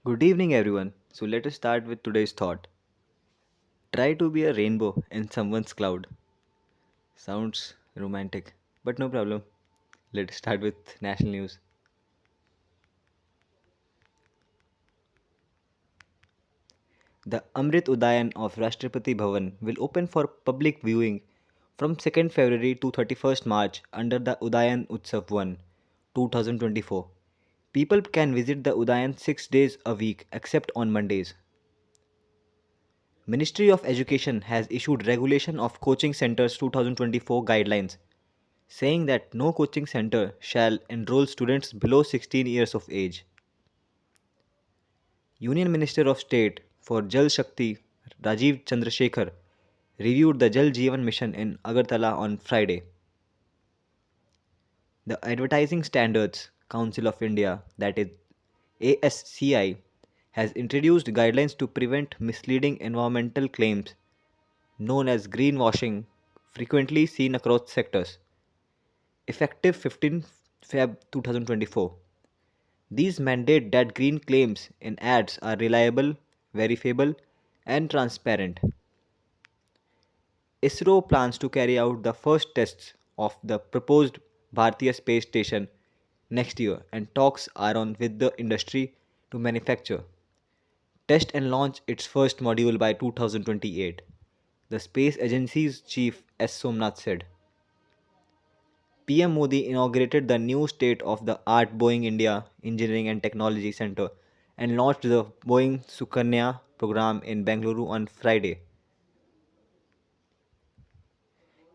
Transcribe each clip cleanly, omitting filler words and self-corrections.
Good evening, everyone. So, let us start with today's thought. Try to be a rainbow in someone's cloud. Sounds romantic, but no problem. Let's start with national news. The Amrit Udayan of Rashtrapati Bhavan will open for public viewing from 2nd February to 31st March under the Udayan Utsav 1 2024. People can visit the Udayan 6 days a week except on Mondays. Ministry of Education has issued Regulation of Coaching Centers 2024 guidelines saying that no coaching center shall enroll students below 16 years of age. Union Minister of State for Jal Shakti Rajiv Chandrasekhar reviewed the Jal Jeevan Mission in Agartala on Friday. The Advertising Standards Council of India, that is ASCI, has introduced guidelines to prevent misleading environmental claims known as greenwashing frequently seen across sectors. Effective 15 Feb 2024. These mandate that green claims in ads are reliable, verifiable, and transparent. ISRO plans to carry out the first tests of the proposed Bharatiya space station next year, and talks are on with the industry to manufacture, test, and launch its first module by 2028. The space agency's chief S. Somnath said. PM Modi inaugurated the new state of the art Boeing India Engineering and Technology Center and launched the Boeing Sukanya program in Bengaluru on Friday.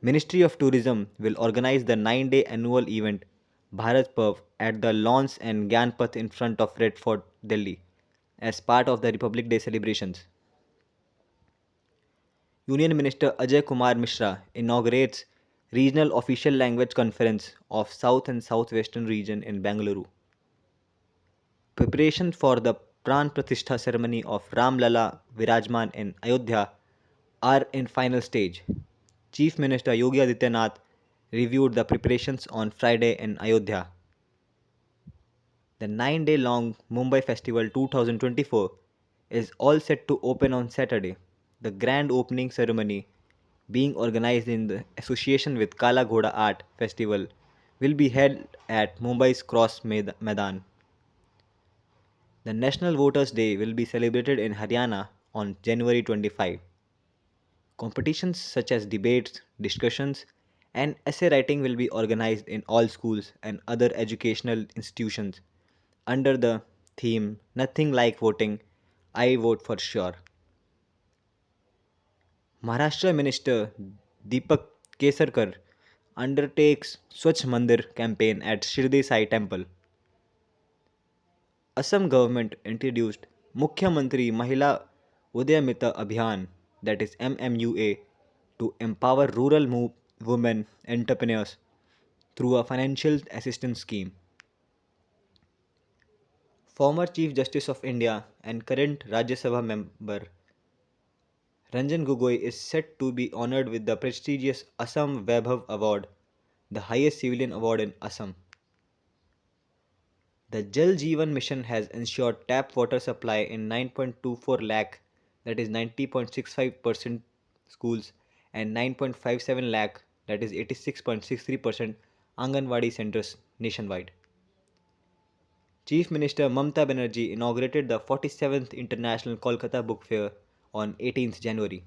Ministry of Tourism will organize the 9-day annual event Bharat Parv at the lawns and Gyanpath in front of Red Fort, Delhi, as part of the Republic Day celebrations. Union Minister Ajay Kumar Mishra inaugurates Regional Official Language Conference of South and Southwestern Region in Bengaluru. Preparations for the Pran Pratishtha ceremony of Ram Lala Virajman in Ayodhya are in final stage. Chief Minister Yogi Adityanath reviewed the preparations on Friday in Ayodhya. The 9-day long Mumbai Festival 2024 is all set to open on Saturday. The grand opening ceremony, being organized in the association with Kala Ghoda Art Festival, will be held at Mumbai's Cross Maidan. The National Voters' Day will be celebrated in Haryana on January 25. Competitions such as debates, discussions, and essay writing will be organized in all schools and other educational institutions under the theme Nothing Like Voting, I Vote for Sure. Maharashtra Minister Deepak Kesarkar undertakes Swachh Mandir campaign at Shirdi Sai Temple. Assam government introduced Mukhyamantri Mahila Udyamita Abhiyan, that is MMUA, to empower rural women entrepreneurs through a financial assistance scheme. Former Chief Justice of India and current Rajya Sabha member Ranjan Gogoi is set to be honored with the prestigious Assam Vaibhav Award, the highest civilian award in Assam. The Jal Jeevan Mission has ensured tap water supply in 9.24 lakh, that is 90.65% schools, and 9.57 lakh, that is 86.63% Anganwadi centers nationwide. Chief Minister Mamta Banerjee inaugurated the 47th International Kolkata Book Fair on 18th January.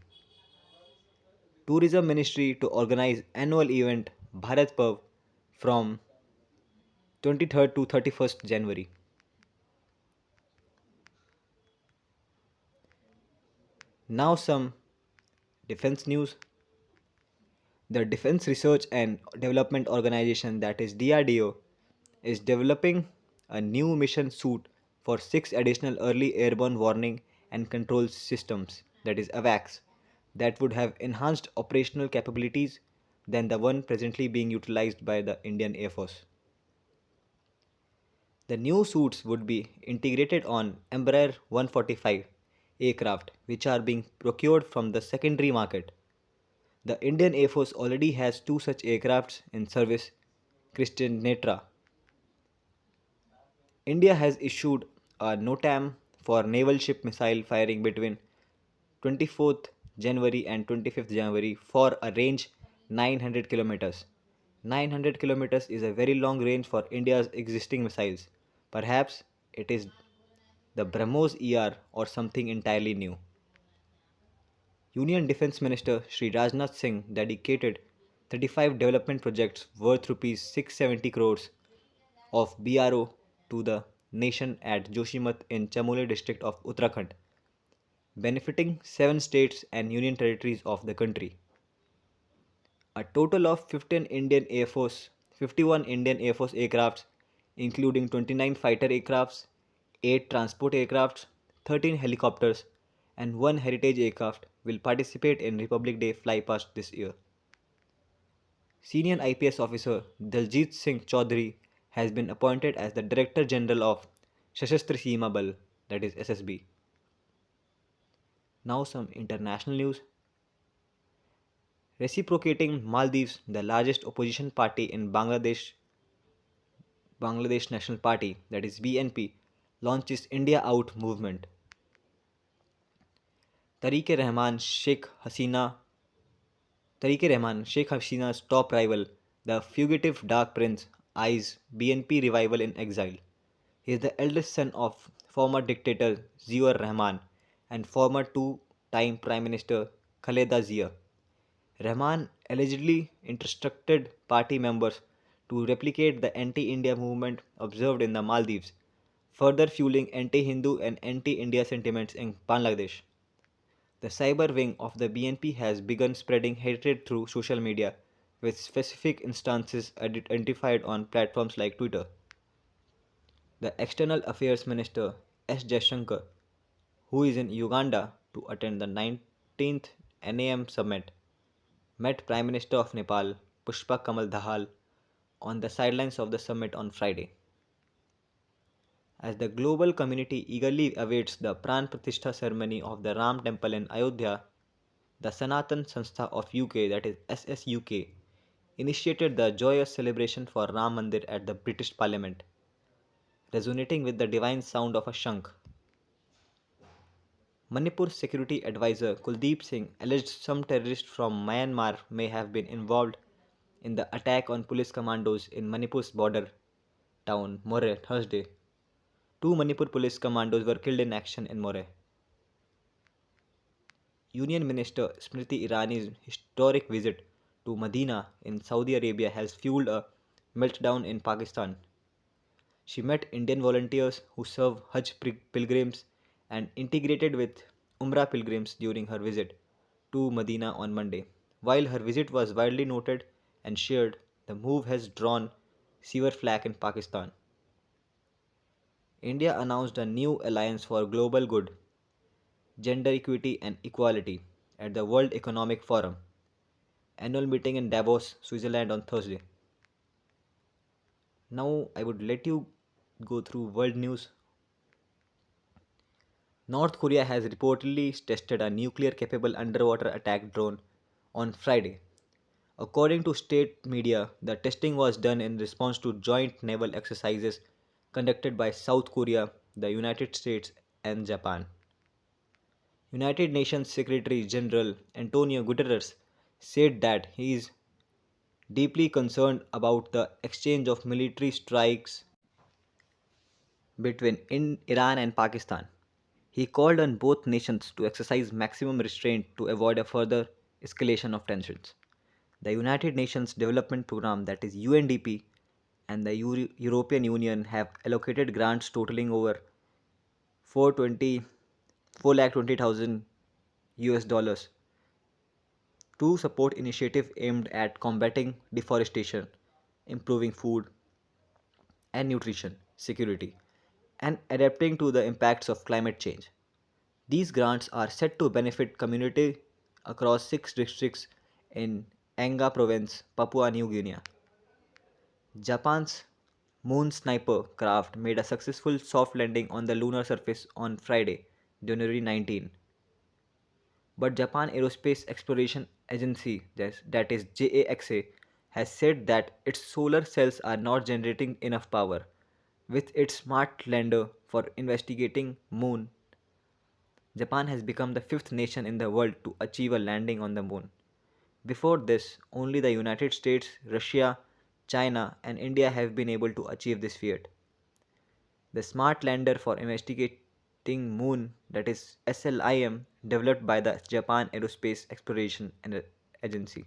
Tourism Ministry to organize annual event Bharat Parv from 23rd to 31st January. Now some defense news. The Defense Research and Development Organization, that is DRDO, is developing a new mission suite for 6 additional early airborne warning and control systems, that is AWACS, that would have enhanced operational capabilities than the one presently being utilized by the Indian Air Force. The new suits would be integrated on Embraer 145 aircraft, which are being procured from the secondary market. The Indian Air Force already has two such aircrafts in service, Christian Netra. India has issued a NOTAM for naval ship missile firing between 24th January and 25th January for a range 900 kilometers. 900 kilometers is a very long range for India's existing missiles. Perhaps it is the BrahMos ER or something entirely new. Union Defence Minister Sri Rajnath Singh dedicated 35 development projects worth rupees 670 crores of BRO to the nation at Joshimath in Chamoli district of Uttarakhand, benefiting 7 states and union territories of the country. A total of 51 Indian Air Force aircrafts, including 29 fighter aircrafts, 8 transport aircrafts, 13 helicopters, and 1 heritage aircraft, will participate in Republic Day flypast this year. Senior IPS officer Daljit Singh Chaudhary has been appointed as the Director General of Sashastra Seema Bal, that is SSB. Now some international news. Reciprocating Maldives, the largest opposition party in Bangladesh National Party, that is BNP, launches India Out movement. Tariq-e-Rahman Sheikh Hasina's top rival, the fugitive Dark Prince, eyes BNP revival in exile. He is the eldest son of former dictator Ziaur Rahman and former two-time Prime Minister Khaleda Zia. Rahman allegedly instructed party members to replicate the anti-India movement observed in the Maldives, further fueling anti-Hindu and anti-India sentiments in Bangladesh. The cyber wing of the BNP has begun spreading hatred through social media, with specific instances identified on platforms like Twitter. The External Affairs Minister S. Jaishankar, who is in Uganda to attend the 19th NAM summit, met Prime Minister of Nepal Pushpa Kamal Dahal on the sidelines of the summit on Friday. As the global community eagerly awaits the Pran Pratishtha ceremony of the Ram Temple in Ayodhya, the Sanatan Sanstha of UK, that is SSUK, initiated the joyous celebration for Ram Mandir at the British Parliament, resonating with the divine sound of a shankh. Manipur Security Advisor Kuldeep Singh alleged some terrorists from Myanmar may have been involved in the attack on police commandos in Manipur's border town Moreh Thursday. 2 Manipur police commandos were killed in action in Moreh. Union Minister Smriti Irani's historic visit to Medina in Saudi Arabia has fueled a meltdown in Pakistan. She met Indian volunteers who serve Hajj pilgrims and integrated with Umrah pilgrims during her visit to Medina on Monday. While her visit was widely noted and shared, the move has drawn severe flack in Pakistan. India announced a new alliance for global good, gender equity and equality at the World Economic Forum annual meeting in Davos, Switzerland on Thursday. Now I would let you go through world news. North Korea has reportedly tested a nuclear capable underwater attack drone on Friday. According to state media, the testing was done in response to joint naval exercises conducted by South Korea, the United States, and Japan. United Nations Secretary General Antonio Guterres said that he is deeply concerned about the exchange of military strikes between Iran and Pakistan. He called on both nations to exercise maximum restraint to avoid a further escalation of tensions. The United Nations Development Programme, that is UNDP, and the European Union have allocated grants totaling over 420,000 US dollars to support initiatives aimed at combating deforestation, improving food and nutrition security, and adapting to the impacts of climate change. These grants are set to benefit community across 6 districts in Anga Province, Papua New Guinea. Japan's Moon Sniper craft made a successful soft landing on the lunar surface on Friday, January 19. But Japan Aerospace Exploration Agency, that is JAXA, has said that its solar cells are not generating enough power with its smart lander for investigating moon Japan has become the fifth nation in the world to achieve a landing on the moon. Before this, only the United States, Russia, China, and India have been able to achieve this feat. The Smart Lander for Investigating Moon, that is SLIM, developed by the Japan Aerospace Exploration Agency.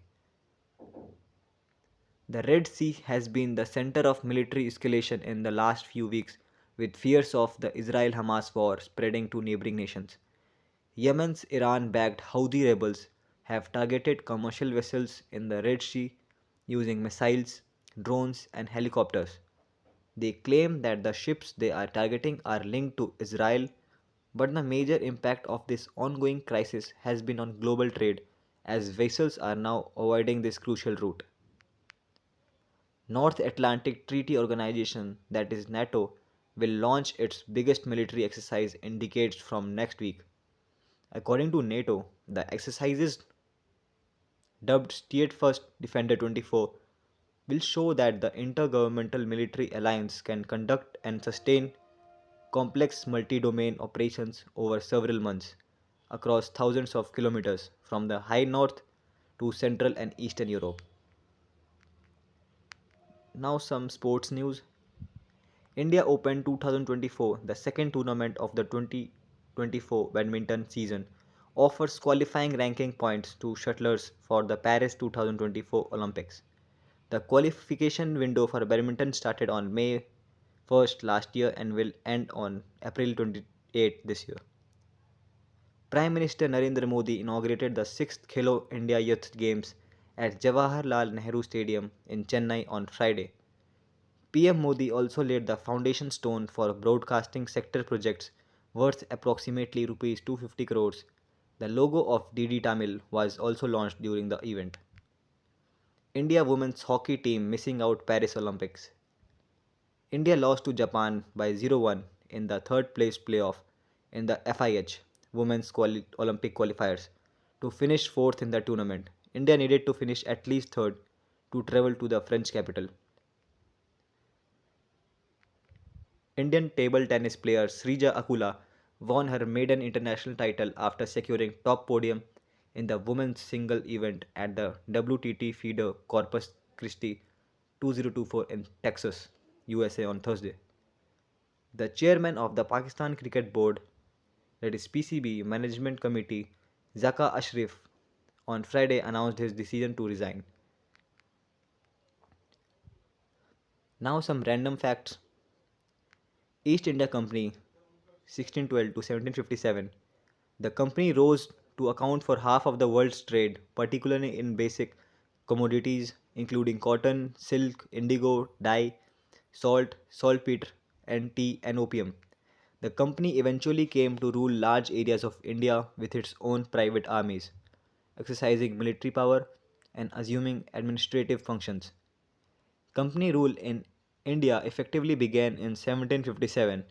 The Red Sea has been the center of military escalation in the last few weeks, with fears of the Israel Hamas war spreading to neighboring nations. Yemen's Iran backed Houthi rebels have targeted commercial vessels in the Red Sea using missiles, drones, and helicopters. They claim that the ships they are targeting are linked to Israel, but the major impact of this ongoing crisis has been on global trade as vessels are now avoiding this crucial route. North Atlantic Treaty Organization, that is NATO, will launch its biggest military exercise in decades from next week. According to NATO, the exercises, dubbed Steadfast Defender 24, will show that the intergovernmental military alliance can conduct and sustain complex multi domain operations over several months across thousands of kilometers from the high north to Central and Eastern Europe. Now, some sports news. India Open 2024, the second tournament of the 2024 badminton season, offers qualifying ranking points to shuttlers for the Paris 2024 Olympics. The qualification window for badminton started on May 1st last year and will end on April 28 this year. Prime Minister Narendra Modi inaugurated the 6th Khelo India Youth Games at Jawaharlal Nehru Stadium in Chennai on Friday. PM Modi also laid the foundation stone for broadcasting sector projects worth approximately Rs 250 crores. The logo of DD Tamil was also launched during the event. India women's hockey team missing out Paris Olympics. India lost to Japan by 0-1 in the third place playoff in the FIH Women's Olympic qualifiers to finish fourth in the tournament. India needed to finish at least third to travel to the French capital. Indian table tennis player Srija Akula won her maiden international title after securing top podium in the women's single event at the WTT feeder Corpus Christi 2024 in Texas, USA on Thursday. The chairman of the Pakistan Cricket Board, that is PCB Management Committee, Zaka Ashraf, on Friday announced his decision to resign. Now, some random facts. East India Company 1612 to 1757. The company rose to account for half of the world's trade, particularly in basic commodities including cotton, silk, indigo, dye, salt, saltpeter, and tea and opium. The company eventually came to rule large areas of India with its own private armies, exercising military power and assuming administrative functions. Company rule in India effectively began in 1757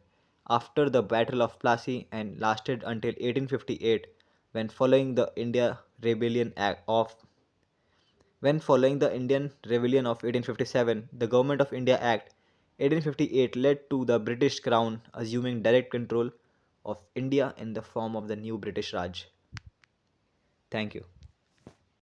after the Battle of Plassey and lasted until 1858 when following the Indian Rebellion of 1857, the Government of India Act 1858 led to the British Crown assuming direct control of India in the form of the new British Raj. Thank you.